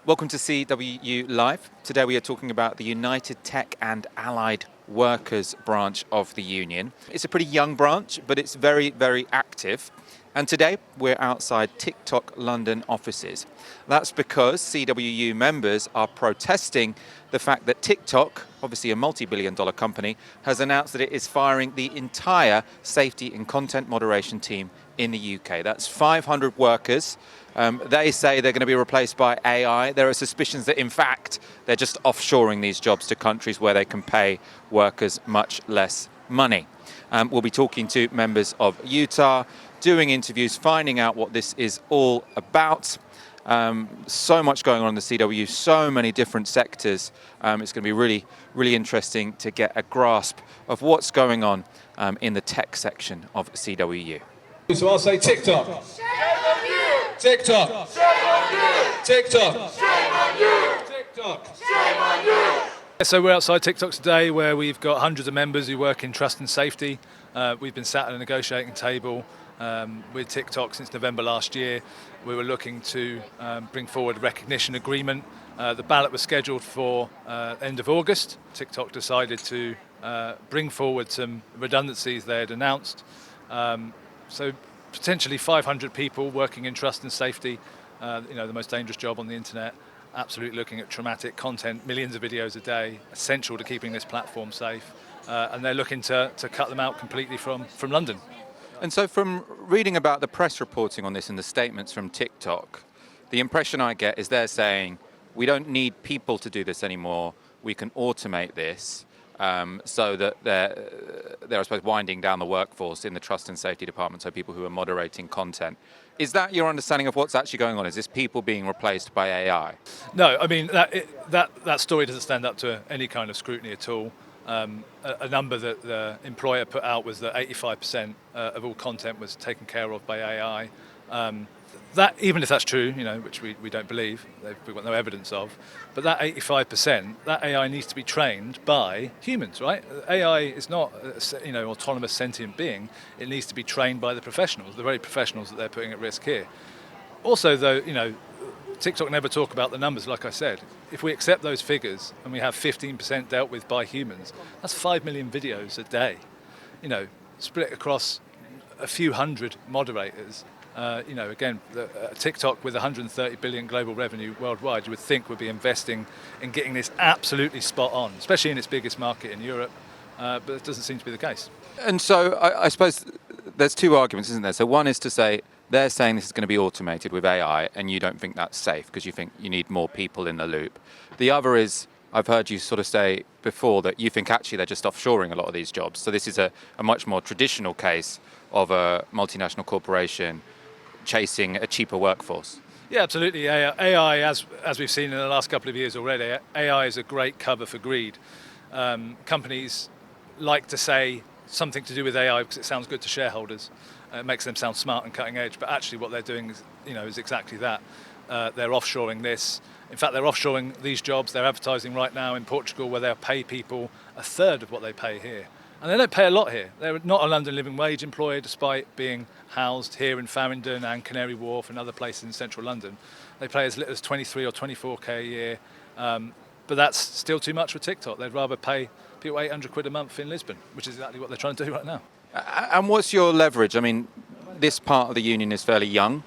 Welcome to CWU Live. Today we are talking about the United Tech and Allied Workers branch of the union. It's a pretty young branch, but it's very, very active. And today we're outside TikTok London offices. That's because CWU members are protesting the fact that TikTok, obviously a multi-billion-dollar company, has announced that it is firing the entire safety and content moderation team in the UK. That's 500 workers. They say they're going to be replaced by AI. There are suspicions that, in fact, they're just offshoring these jobs to countries where they can pay workers much less money. We'll be talking to members of Utah, doing interviews, finding out what this is all about. So much going on in the CWU, so many different sectors. It's going to be really, really interesting to get a grasp of what's going on in the tech section of CWU. So I'll say TikTok. Shame on you. TikTok. Shame on you. TikTok. Shame on you. TikTok. Shame on you. So we're outside TikTok today where we've got hundreds of members who work in trust and safety. We've been sat at a negotiating table with TikTok since November last year. We were looking to bring forward a recognition agreement. The ballot was scheduled for end of August. TikTok decided to bring forward some redundancies they had announced. So potentially 500 people working in trust and safety, the most dangerous job on the internet, absolutely looking at traumatic content, millions of videos a day, essential to keeping this platform safe. And they're looking to cut them out completely from London. And so from reading about the press reporting on this and the statements from TikTok, the impression I get is they're saying, we don't need people to do this anymore, we can automate this. So that they're, I suppose, winding down the workforce in the trust and safety department, so people who are moderating content. Is that your understanding of what's actually going on? Is this people being replaced by AI? No, I mean, that story doesn't stand up to any kind of scrutiny at all. A number that the employer put out was that 85% of all content was taken care of by AI. That, even if that's true, which we don't believe, we've got no evidence of, but that 85%, that AI needs to be trained by humans, right? AI is not, autonomous sentient being. It needs to be trained by the professionals, the very professionals that they're putting at risk here. Also, though, TikTok never talk about the numbers, like I said. If we accept those figures and we have 15% dealt with by humans, that's 5 million videos a day, split across a few hundred moderators. Again, TikTok with 130 billion global revenue worldwide, you would think would be investing in getting this absolutely spot on, especially in its biggest market in Europe, but it doesn't seem to be the case. And so I suppose there's two arguments, isn't there? So one is to say, they're saying this is going to be automated with AI, and you don't think that's safe because you think you need more people in the loop. The other is, I've heard you sort of say before that you think actually they're just offshoring a lot of these jobs. So this is a much more traditional case of a multinational corporation chasing a cheaper workforce. Yeah, absolutely. AI, as we've seen in the last couple of years already, AI is a great cover for greed. Companies like to say something to do with AI because it sounds good to shareholders. It makes them sound smart and cutting edge, but actually what they're doing is exactly that. They're offshoring this. In fact, they're offshoring these jobs. They're advertising right now in Portugal where they'll pay people a third of what they pay here. And they don't pay a lot here. They're not a London living wage employer despite being housed here in Farringdon and Canary Wharf and other places in central London. They pay as little as 23 or 24k a year, but that's still too much for TikTok. They'd rather pay people 800 quid a month in Lisbon, which is exactly what they're trying to do right now. And what's your leverage? I mean, this part of the union is fairly young.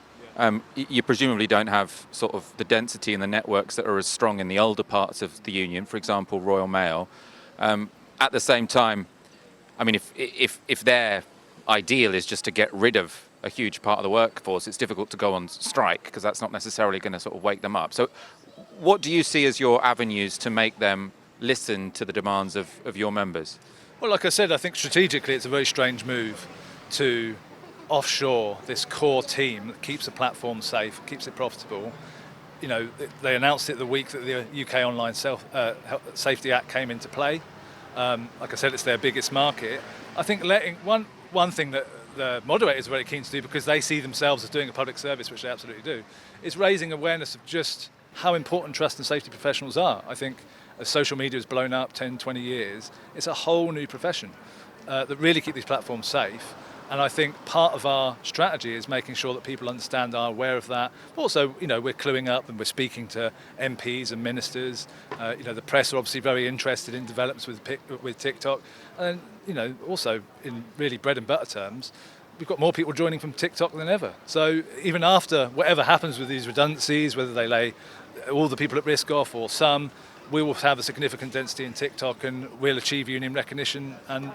You presumably don't have sort of the density and the networks that are as strong in the older parts of the union, for example, Royal Mail. At the same time, I mean, if their ideal is just to get rid of a huge part of the workforce, it's difficult to go on strike because that's not necessarily going to sort of wake them up. So what do you see as your avenues to make them listen to the demands of your members? Well, like I said, I think strategically it's a very strange move to offshore this core team that keeps the platform safe, keeps it profitable. They announced it the week that the UK Online Safety Act came into play. Like I said, it's their biggest market. I think letting one thing that the moderators are very keen to do, because they see themselves as doing a public service, which they absolutely do, is raising awareness of just how important trust and safety professionals are. I think as social media has blown up 10, 20 years, it's a whole new profession that really keep these platforms safe. And I think part of our strategy is making sure that people understand, are aware of that. But also, we're cluing up and we're speaking to MPs and ministers. The press are obviously very interested in developments with TikTok. And, also in really bread and butter terms, we've got more people joining from TikTok than ever. So even after whatever happens with these redundancies, whether they lay all the people at risk off or some, we will have a significant density in TikTok and we'll achieve union recognition. And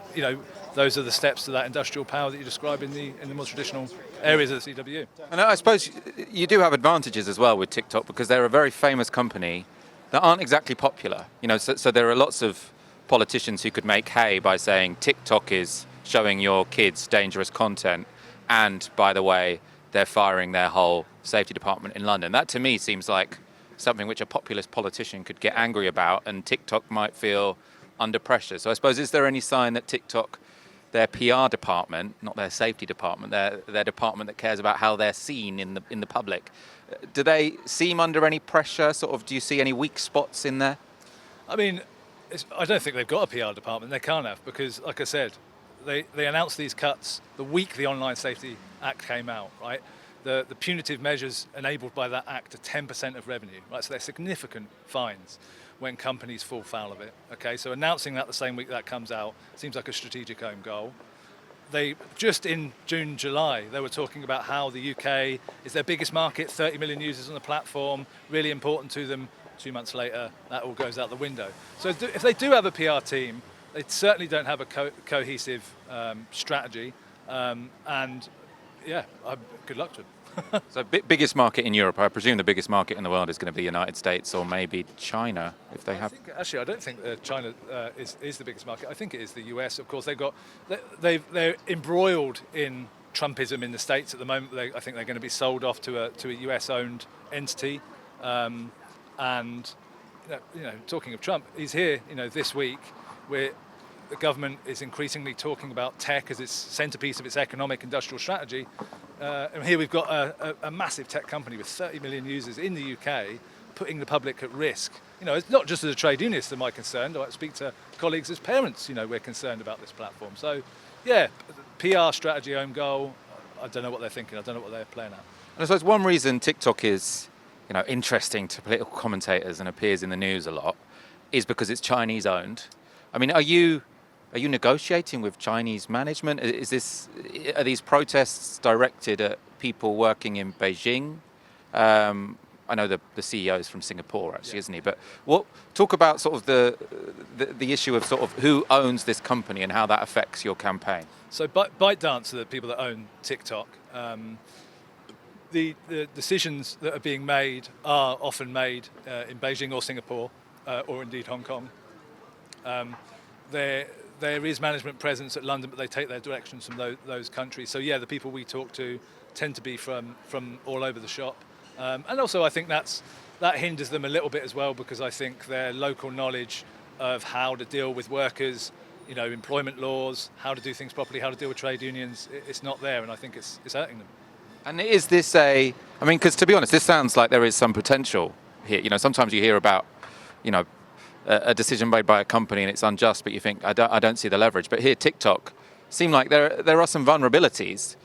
those are the steps to that industrial power that you describe in the more traditional areas of the CWU. And I suppose you do have advantages as well with TikTok because they're a very famous company that aren't exactly popular. So there are lots of politicians who could make hay by saying TikTok is showing your kids dangerous content, and by the way, they're firing their whole safety department in London. That to me seems like something which a populist politician could get angry about, and TikTok might feel under pressure. So I suppose, is there any sign that TikTok, their PR department, not their safety department, their department that cares about how they're seen in the public, do they seem under any pressure? Sort of, do you see any weak spots in there? I mean, I don't think they've got a PR department. They can't have, because, like I said, they announced these cuts the week the Online Safety Act came out, right? The punitive measures enabled by that act are 10% of revenue, right? So they're significant fines when companies fall foul of it. Okay, so announcing that the same week that comes out seems like a strategic own goal. They just in June, July, they were talking about how the UK is their biggest market, 30 million users on the platform, really important to them. 2 months later, that all goes out the window. So if they do have a PR team, they certainly don't have a cohesive strategy, and yeah, good luck to them. So biggest market in Europe, I presume the biggest market in the world is going to be the United States or maybe China, if they have. I don't think China is the biggest market. I think it is the US. Of course, they're embroiled in Trumpism in the States at the moment. I think they're going to be sold off to a US-owned entity. And talking of Trump, he's here. This week, where the government is increasingly talking about tech as its centerpiece of its economic industrial strategy. And here we've got a massive tech company with 30 million users in the UK putting the public at risk. It's not just as a trade unionist am I concerned. I speak to colleagues as parents, we're concerned about this platform. So, yeah, PR strategy, own goal, I don't know what they're thinking. I don't know what they're playing at. And I suppose one reason TikTok is, interesting to political commentators and appears in the news a lot is because it's Chinese owned. I mean, are you negotiating with Chinese management? Are these protests directed at people working in Beijing? I know the CEO is from Singapore, actually, isn't he? But talk about sort of the issue of sort of who owns this company and how that affects your campaign. So ByteDance are the people that own TikTok. The decisions that are being made are often made in Beijing or Singapore, or indeed Hong Kong. There is management presence at London, but they take their directions from those countries. So yeah, the people we talk to tend to be from all over the shop. And also I think that hinders them a little bit as well, because I think their local knowledge of how to deal with workers, employment laws, how to do things properly, how to deal with trade unions, it's not there, and I think it's hurting them. And is this because to be honest, this sounds like there is some potential here. Sometimes you hear about, a decision made by a company and it's unjust, but you think, I don't see the leverage. But here, TikTok seem like there are some vulnerabilities.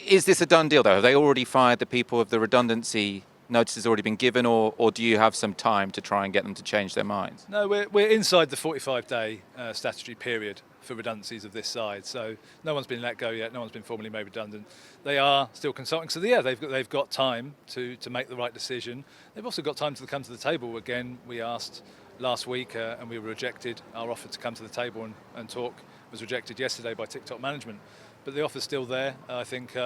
Is this a done deal, though? Have they already fired the people? Have the redundancy notices already been given, or do you have some time to try and get them to change their minds? No, we're inside the 45-day statutory period for redundancies of this size. So no one's been let go yet. No one's been formally made redundant. They are still consulting. So yeah, they've got time to make the right decision. They've also got time to come to the table. Again, we asked last week and we were rejected. Our offer to come to the table and talk was rejected yesterday by TikTok management. But the offer's still there. I think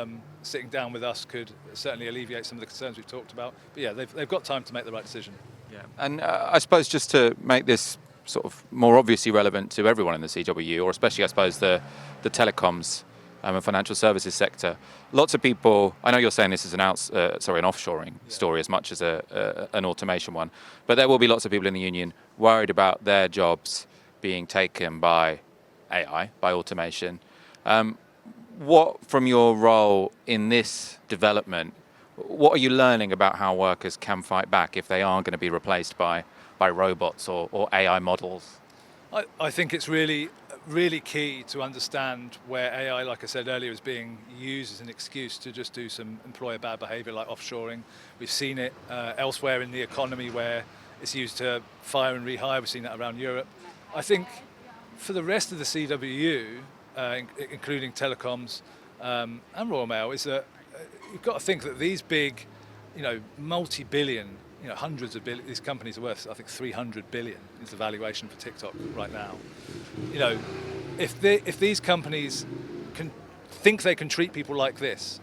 sitting down with us could certainly alleviate some of the concerns we've talked about. But yeah, they've got time to make the right decision. Yeah. And I suppose just to make this sort of more obviously relevant to everyone in the CWU, or especially I suppose the telecoms and financial services sector, lots of people, I know you're saying this is an offshoring story as much as an automation one, but there will be lots of people in the union worried about their jobs being taken by AI, by automation. What, from your role in this development, what are you learning about how workers can fight back if they are going to be replaced by robots or AI models? I think it's really really key to understand where AI, like I said earlier, is being used as an excuse to just do some employer bad behavior like offshoring. We've seen it elsewhere in the economy where it's used to fire and rehire. We've seen that around Europe. I think for the rest of the CWU, including telecoms and Royal Mail, is that you've got to think that these big, multi-billion, hundreds of billion, these companies are worth, I think 300 billion is the valuation for TikTok right now. If these companies can think they can treat people like this,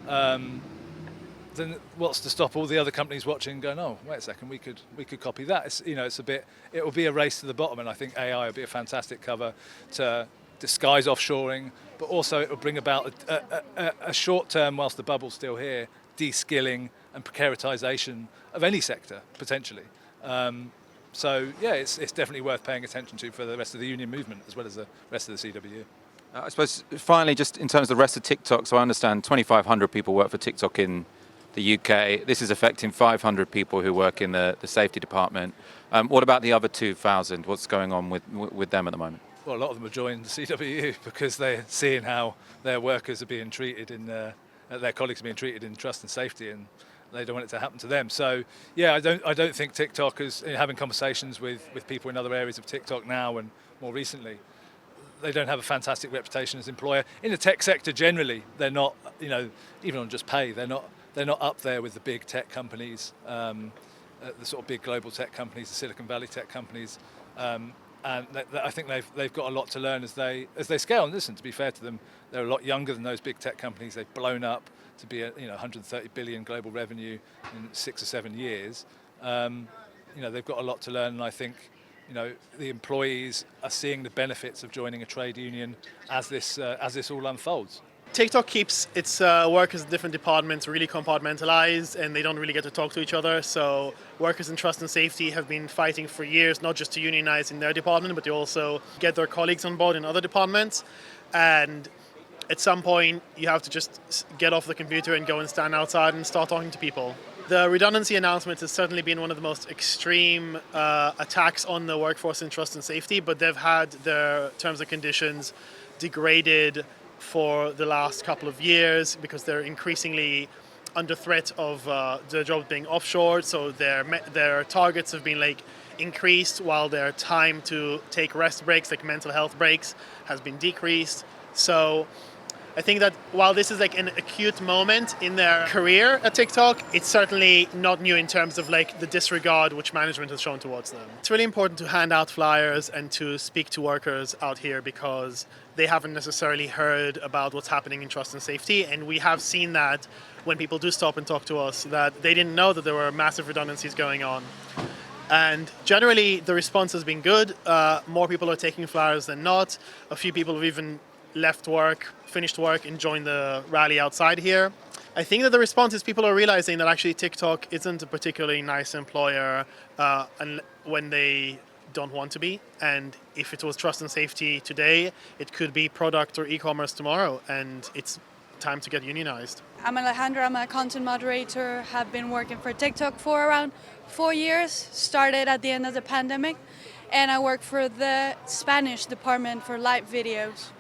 then what's to stop all the other companies watching and going, oh, wait a second, we could copy that. It will be a race to the bottom, and I think AI will be a fantastic cover to disguise offshoring, but also it will bring about a short term, whilst the bubble's still here, de-skilling and precaritization of any sector, potentially. It's definitely worth paying attention to for the rest of the union movement as well as the rest of the CWU. I suppose finally, just in terms of the rest of TikTok, so I understand 2,500 people work for TikTok in the UK. This is affecting 500 people who work in the safety department. What about the other 2,000? What's going on with them at the moment? Well, a lot of them have joined the CWU because they're seeing how their workers are being treated their colleagues are being treated in trust and safety, and they don't want it to happen to them. So, I don't think TikTok is having conversations with people in other areas of TikTok now and more recently. They don't have a fantastic reputation as employer in the tech sector generally. They're not, even on just pay, they're not up there with the big tech companies, the sort of big global tech companies, the Silicon Valley tech companies. And I think they've got a lot to learn as they scale. And listen, to be fair to them, they're a lot younger than those big tech companies. They've blown up to be 130 billion global revenue in 6 or 7 years. They've got a lot to learn, and I think the employees are seeing the benefits of joining a trade union as this all unfolds. TikTok keeps its workers in different departments really compartmentalized, and they don't really get to talk to each other. So workers in trust and safety have been fighting for years, not just to unionize in their department, but to also get their colleagues on board in other departments. And at some point, you have to just get off the computer and go and stand outside and start talking to people. The redundancy announcement has certainly been one of the most extreme attacks on the workforce in trust and safety, but they've had their terms and conditions degraded for the last couple of years because they're increasingly under threat of their jobs being offshored. So their targets have been increased, while their time to take rest breaks, like mental health breaks, has been decreased. So I think that while this is an acute moment in their career at TikTok, it's certainly not new in terms of the disregard which management has shown towards them. It's really important to hand out flyers and to speak to workers out here because they haven't necessarily heard about what's happening in trust and safety. And we have seen that when people do stop and talk to us, that they didn't know that there were massive redundancies going on. And generally, the response has been good. More people are taking flyers than not. A few people have even left work, finished work, and joined the rally outside here. I think that the response is people are realizing that actually TikTok isn't a particularly nice employer when they don't want to be. And if it was trust and safety today, it could be product or e-commerce tomorrow. And it's time to get unionized. I'm Alejandra, I'm a content moderator, have been working for TikTok for around 4 years, started at the end of the pandemic, and I work for the Spanish department for live videos.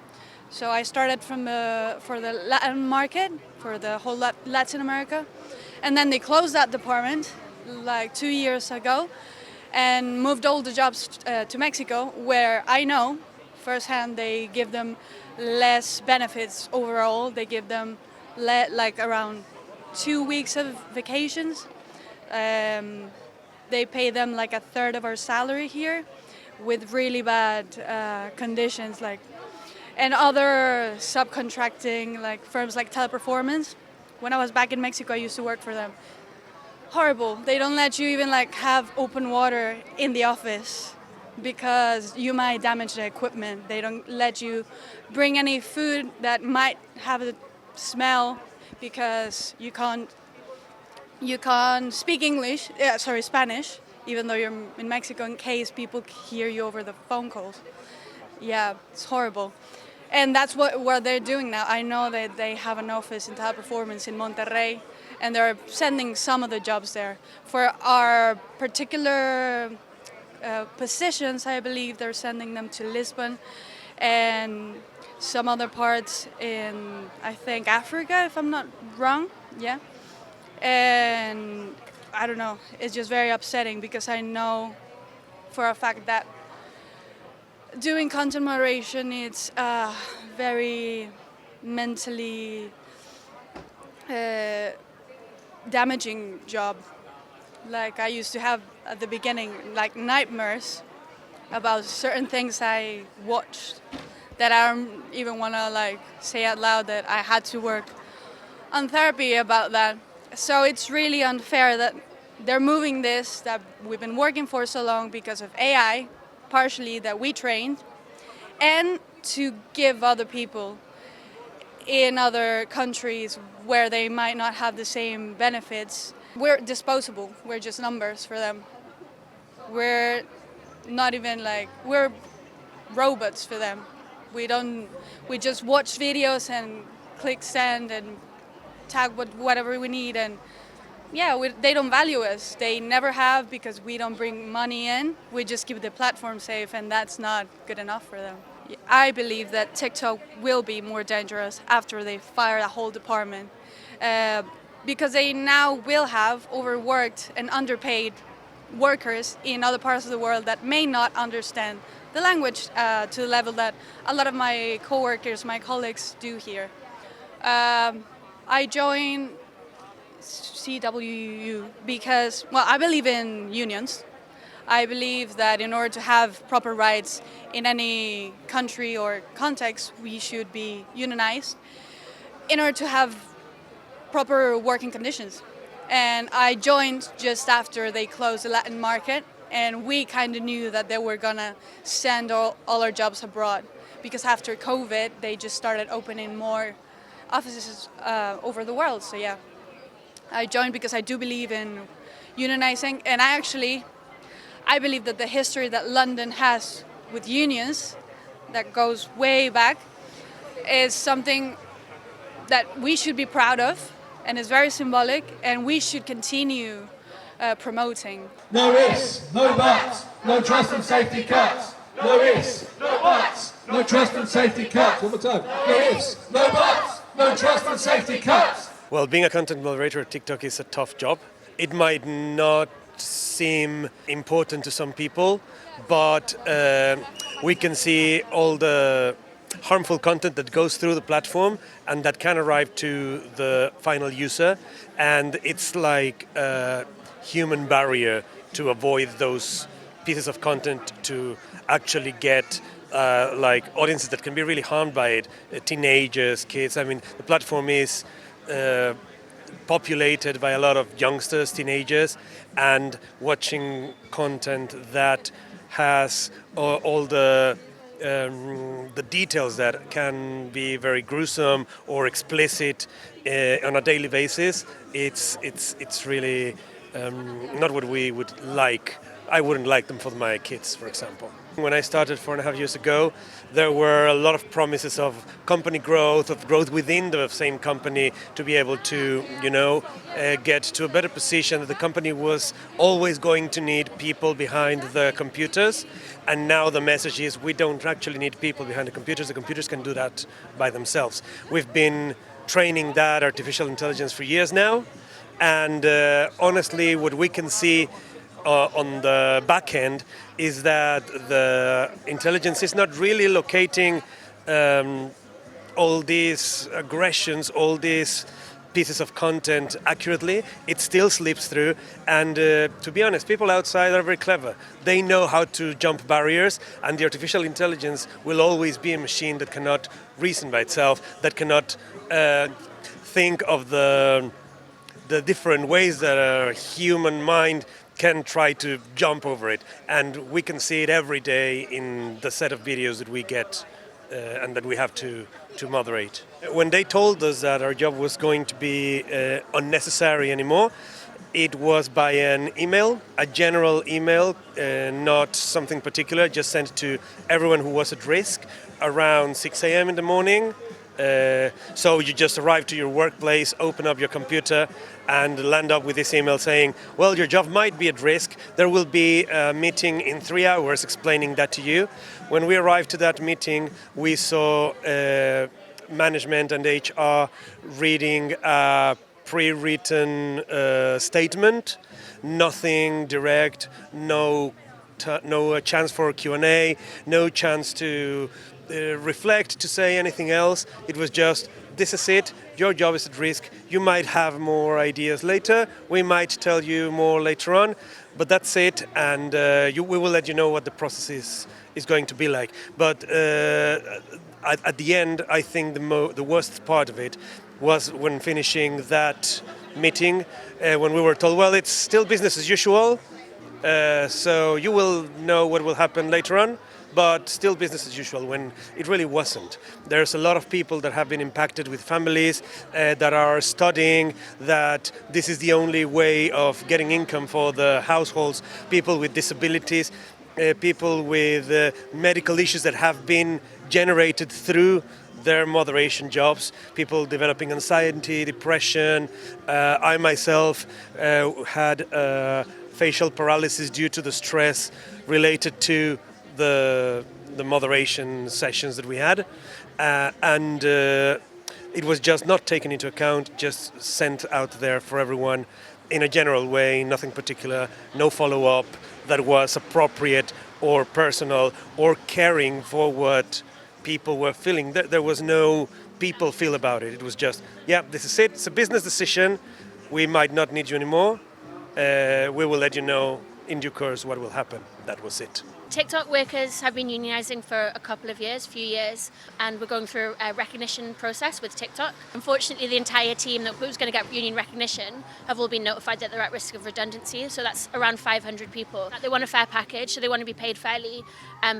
So I started for the Latin market, for the whole Latin America, and then they closed that department 2 years ago and moved all the jobs to Mexico, where I know firsthand they give them less benefits overall. They give them around 2 weeks of vacations. They pay them a third of our salary here with really bad conditions, and other subcontracting firms like Teleperformance. When I was back in Mexico, I used to work for them. Horrible. They don't let you even have open water in the office because you might damage the equipment. They don't let you bring any food that might have a smell because you can't speak Spanish, even though you're in Mexico, in case people hear you over the phone calls. Yeah, it's horrible. And that's what they're doing now. I know that they have an office in Teleperformance in Monterrey, and they're sending some of the jobs there. For our particular positions, I believe they're sending them to Lisbon and some other parts in, I think, Africa, if I'm not wrong. Yeah. And I don't know, it's just very upsetting because I know for a fact that doing content moderation, it's a very mentally damaging job. Like I used to have at the beginning, like nightmares about certain things I watched that I don't even want to like say out loud that I had to work on therapy about that. So it's really unfair that they're moving this that we've been working for so long because of AI, partially that we trained, and to give other people in other countries where they might not have the same benefits. We're disposable. We're just numbers for them. We're not even like, we're robots for them. We just watch videos and click send and tag whatever we need, and yeah, they don't value us. They never have because we don't bring money in. We just keep the platform safe, and that's not good enough for them. I believe that TikTok will be more dangerous after they fire the whole department because they now will have overworked and underpaid workers in other parts of the world that may not understand the language to the level that a lot of my coworkers, my colleagues do here. I joined CWU because, well, I believe in unions. I believe that in order to have proper rights in any country or context, we should be unionized in order to have proper working conditions. And I joined just after they closed the Latin market, and we kind of knew that they were gonna send all our jobs abroad because after COVID, they just started opening more offices over the world. So yeah, I joined because I do believe in unionizing, and I believe that the history that London has with unions that goes way back is something that we should be proud of, and is very symbolic, and we should continue promoting. No ifs, no buts, no trust and safety cuts. No ifs, no buts, no trust and safety cuts. One more time. No ifs, no buts, no trust and safety cuts. Well, being a content moderator at TikTok is a tough job. It might not seem important to some people, but we can see all the harmful content that goes through the platform and that can arrive to the final user, and it's like a human barrier to avoid those pieces of content to actually get like audiences that can be really harmed by it, teenagers, kids. I mean, the platform is populated by a lot of youngsters, teenagers, and watching content that has all the details that can be very gruesome or explicit on a daily basis, it's really not what we would like. I wouldn't like them for my kids, for example. When I started 4.5 years ago, there were a lot of promises of company growth, of growth within the same company to be able to, get to a better position, that the company was always going to need people behind the computers. And now the message is we don't actually need people behind the computers can do that by themselves. We've been training that artificial intelligence for years now, and honestly, what we can see on the back end is that the intelligence is not really locating all these aggressions, all these pieces of content accurately. It still slips through, and to be honest, people outside are very clever. They know how to jump barriers, and the artificial intelligence will always be a machine that cannot reason by itself, that cannot think of the different ways that a human mind can try to jump over it. And we can see it every day in the set of videos that we get and that we have to moderate. When they told us that our job was going to be unnecessary anymore, it was by an email, a general email, not something particular, just sent to everyone who was at risk around 6 a.m. in the morning. So you just arrive to your workplace, open up your computer, and land up with this email saying, well, your job might be at risk. There will be a meeting in 3 hours explaining that to you. When we arrived to that meeting, we saw management and HR reading a pre-written statement, nothing direct, no chance for Q&A, no chance to reflect, to say anything else. It was just, this is it, your job is at risk, you might have more ideas later, we might tell you more later on, but that's it, and we will let you know what the process is going to be like. But at the end, I think the worst part of it was when finishing that meeting, when we were told, well, it's still business as usual, so you will know what will happen later on, but still business as usual, when it really wasn't. There's a lot of people that have been impacted with families that are studying, that this is the only way of getting income for the households, people with disabilities, people with medical issues that have been generated through their moderation jobs, people developing anxiety, depression. I myself had facial paralysis due to the stress related to the moderation sessions that we had, and it was just not taken into account, just sent out there for everyone in a general way, nothing particular, no follow-up that was appropriate or personal or caring for what people were feeling. There was no people feel about it. It was just, yeah, this is it, it's a business decision, we might not need you anymore, we will let you know in due course what will happen. That was it. TikTok workers have been unionising for a few years, and we're going through a recognition process with TikTok. Unfortunately, the entire team that was going to get union recognition have all been notified that they're at risk of redundancy, so that's around 500 people. They want a fair package, so they want to be paid fairly,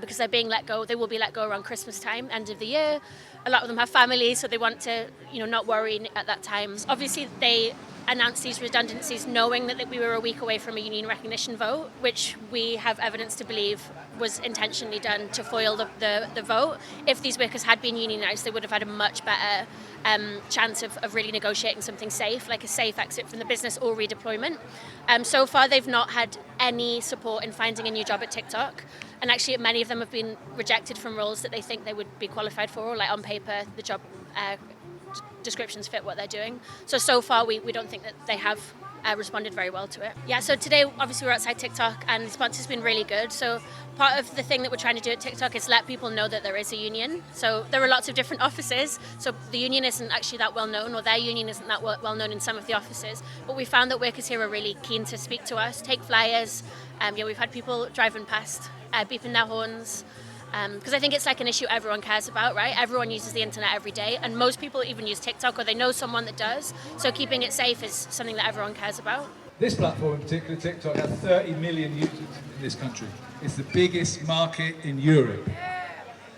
because they're being let go. They will be let go around Christmas time, end of the year. A lot of them have families, so they want to, not worry at that time. Obviously, they announced these redundancies knowing that we were a week away from a union recognition vote, which we have evidence to believe was intentionally done to foil the vote. If these workers had been unionised, they would have had a much better chance of really negotiating something safe, like a safe exit from the business or redeployment. So far, they've not had any support in finding a new job at TikTok. And actually, many of them have been rejected from roles that they think they would be qualified for, or like on paper, the job descriptions fit what they're doing. So far, we don't think that they have responded very well to it. Yeah, so today, obviously, we're outside TikTok, and the response has been really good. So part of the thing that we're trying to do at TikTok is let people know that there is a union. So there are lots of different offices. So the union isn't actually that well known, or their union isn't that well known in some of the offices. But we found that workers here are really keen to speak to us, take flyers. We've had people driving past, beeping their horns. Because I think it's like an issue everyone cares about, right? Everyone uses the internet every day, and most people even use TikTok, or they know someone that does. So keeping it safe is something that everyone cares about. This platform in particular, TikTok, has 30 million users in this country. It's the biggest market in Europe.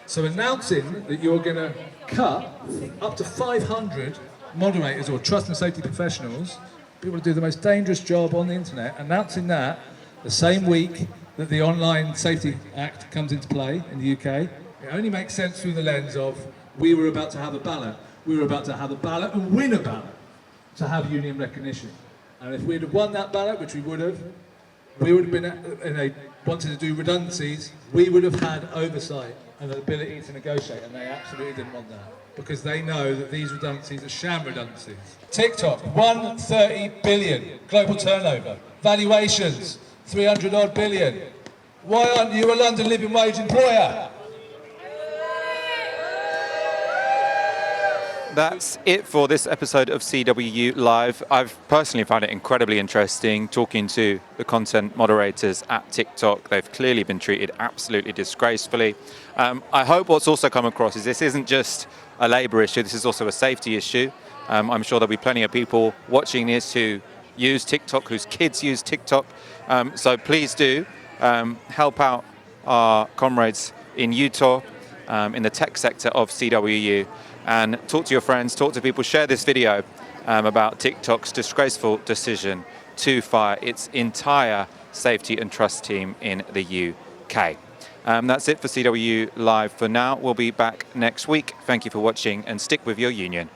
So announcing that you're going to cut up to 500 moderators or trust and safety professionals, people who do the most dangerous job on the internet, announcing that the same week that the Online Safety Act comes into play in the UK, it only makes sense through the lens of we were about to have a ballot. We were about to have a ballot and win a ballot to have union recognition. And if we'd have won that ballot, which we would have been wanted to do redundancies, we would have had oversight and the ability to negotiate, and they absolutely didn't want that, because they know that these redundancies are sham redundancies. TikTok, 130 billion global turnover, valuations, 300 odd billion. Why aren't you a London living wage employer? That's it for this episode of CWU Live. I've personally found it incredibly interesting talking to the content moderators at TikTok. They've clearly been treated absolutely disgracefully. I hope what's also come across is this isn't just a labour issue, this is also a safety issue. I'm sure there'll be plenty of people watching this who use TikTok, whose kids use TikTok. So please do help out our comrades in Utah, in the tech sector of CWU, and talk to your friends, talk to people, share this video about TikTok's disgraceful decision to fire its entire safety and trust team in the UK. That's it for CWU Live for now. We'll be back next week. Thank you for watching, and stick with your union.